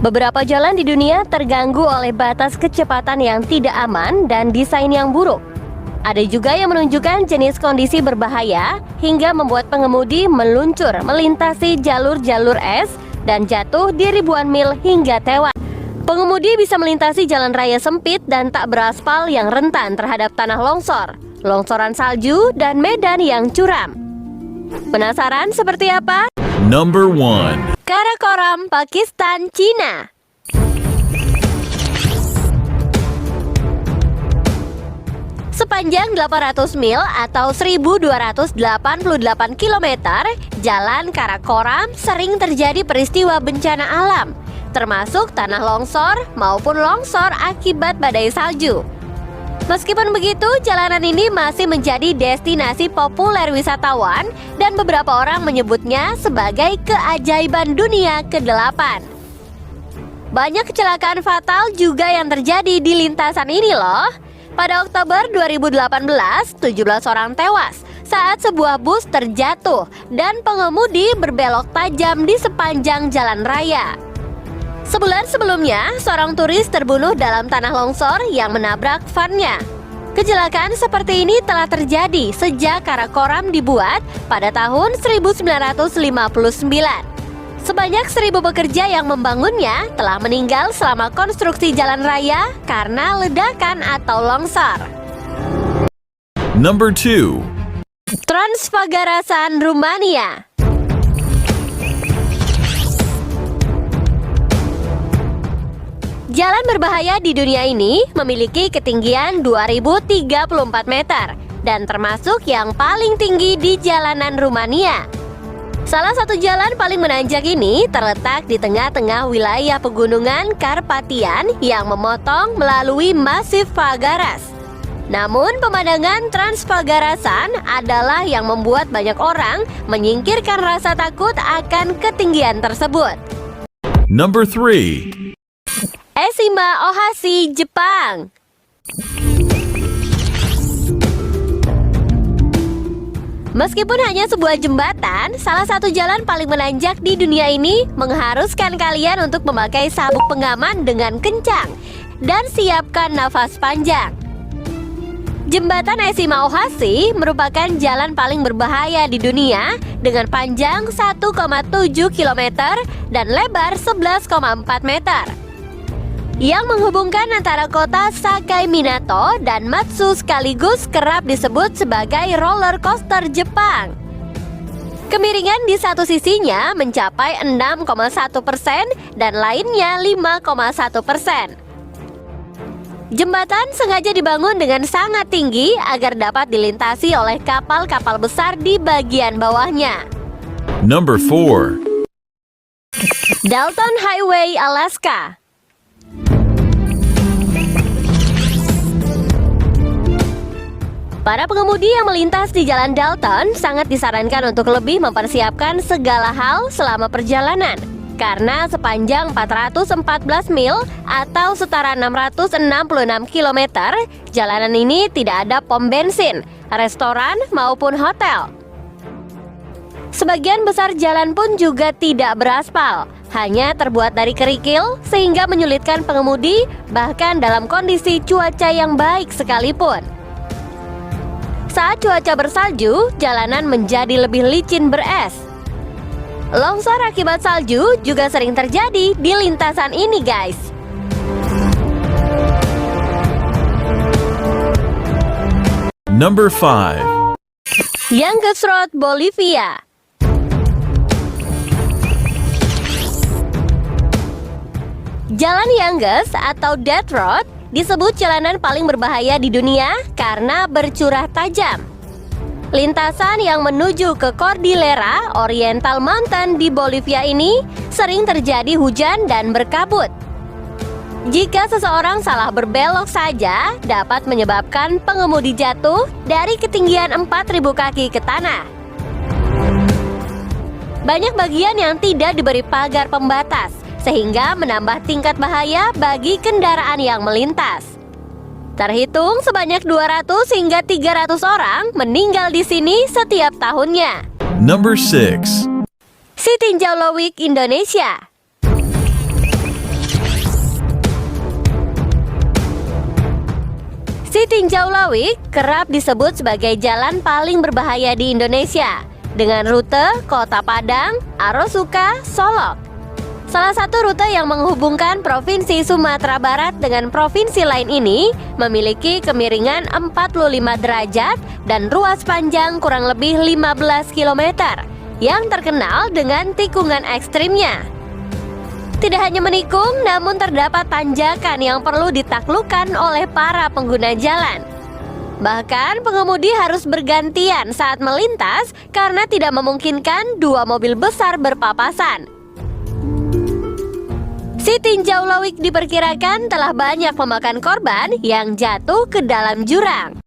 Beberapa jalan di dunia terganggu oleh batas kecepatan yang tidak aman dan desain yang buruk. Ada juga yang menunjukkan jenis kondisi berbahaya hingga membuat pengemudi meluncur melintasi jalur-jalur es dan jatuh di ribuan mil hingga tewas. Pengemudi bisa melintasi jalan raya sempit dan tak beraspal yang rentan terhadap tanah longsor, longsoran salju, dan medan yang curam. Penasaran seperti apa? Number 1. Karakoram, Pakistan, Cina. Sepanjang 800 mil atau 1288 km, Jalan Karakoram sering terjadi peristiwa bencana alam, termasuk tanah longsor maupun longsor akibat badai salju. Meskipun begitu, jalanan ini masih menjadi destinasi populer wisatawan dan beberapa orang menyebutnya sebagai keajaiban dunia ke-8. Banyak kecelakaan fatal juga yang terjadi di lintasan ini loh. Pada Oktober 2018, 17 orang tewas saat sebuah bus terjatuh dan pengemudi berbelok tajam di sepanjang jalan raya. Sebulan sebelumnya, seorang turis terbunuh dalam tanah longsor yang menabrak van-nya. Kecelakaan seperti ini telah terjadi sejak Karakoram dibuat pada tahun 1959. Sebanyak 1.000 pekerja yang membangunnya telah meninggal selama konstruksi jalan raya karena ledakan atau longsor. Number 2. Transfagarasan, Rumania. Jalan berbahaya di dunia ini memiliki ketinggian 2034 meter dan termasuk yang paling tinggi di jalanan Rumania. Salah satu jalan paling menanjak ini terletak di tengah-tengah wilayah pegunungan Karpatian yang memotong melalui masif Fagaras. Namun pemandangan Transfagarasan adalah yang membuat banyak orang menyingkirkan rasa takut akan ketinggian tersebut. Number 3. Eshima Ohashi, Jepang. Meskipun hanya sebuah jembatan, salah satu jalan paling menanjak di dunia ini mengharuskan kalian untuk memakai sabuk pengaman dengan kencang dan siapkan nafas panjang. Jembatan Eshima Ohashi merupakan jalan paling berbahaya di dunia dengan panjang 1,7 km dan lebar 11,4 meter. Yang menghubungkan antara kota Sakai Minato dan Matsu sekaligus kerap disebut sebagai roller coaster Jepang. Kemiringan di satu sisinya mencapai 6,1% dan lainnya 5,1%. Jembatan sengaja dibangun dengan sangat tinggi agar dapat dilintasi oleh kapal-kapal besar di bagian bawahnya. Number 4. Dalton Highway, Alaska. Para pengemudi yang melintas di Jalan Dalton sangat disarankan untuk lebih mempersiapkan segala hal selama perjalanan. Karena sepanjang 414 mil atau setara 666 km, jalanan ini tidak ada pom bensin, restoran maupun hotel. Sebagian besar jalan pun juga tidak beraspal, hanya terbuat dari kerikil sehingga menyulitkan pengemudi bahkan dalam kondisi cuaca yang baik sekalipun. Saat cuaca bersalju, jalanan menjadi lebih licin beres. Longsor akibat salju juga sering terjadi di lintasan ini, guys. Number 5. Yangtze Road, Bolivia. Jalan Yangtze atau Death Road disebut jalanan paling berbahaya di dunia karena bercurah tajam. Lintasan yang menuju ke Cordillera Oriental Mountain di Bolivia ini sering terjadi hujan dan berkabut. Jika seseorang salah berbelok saja, dapat menyebabkan pengemudi jatuh dari ketinggian 4.000 kaki ke tanah. Banyak bagian yang tidak diberi pagar pembatas, sehingga menambah tingkat bahaya bagi kendaraan yang melintas. Terhitung sebanyak 200 hingga 300 orang meninggal di sini setiap tahunnya. Number 6. Sitinjau Lowik, Indonesia. Si Tinjau Lawik kerap disebut sebagai jalan paling berbahaya di Indonesia dengan rute Kota Padang, Arosuka, Solok. Salah satu rute yang menghubungkan Provinsi Sumatera Barat dengan provinsi lain ini memiliki kemiringan 45 derajat dan ruas panjang kurang lebih 15 km yang terkenal dengan tikungan ekstrimnya. Tidak hanya menikung, namun terdapat tanjakan yang perlu ditaklukkan oleh para pengguna jalan. Bahkan pengemudi harus bergantian saat melintas karena tidak memungkinkan dua mobil besar berpapasan. Si Tinjau Lawik diperkirakan telah banyak memakan korban yang jatuh ke dalam jurang.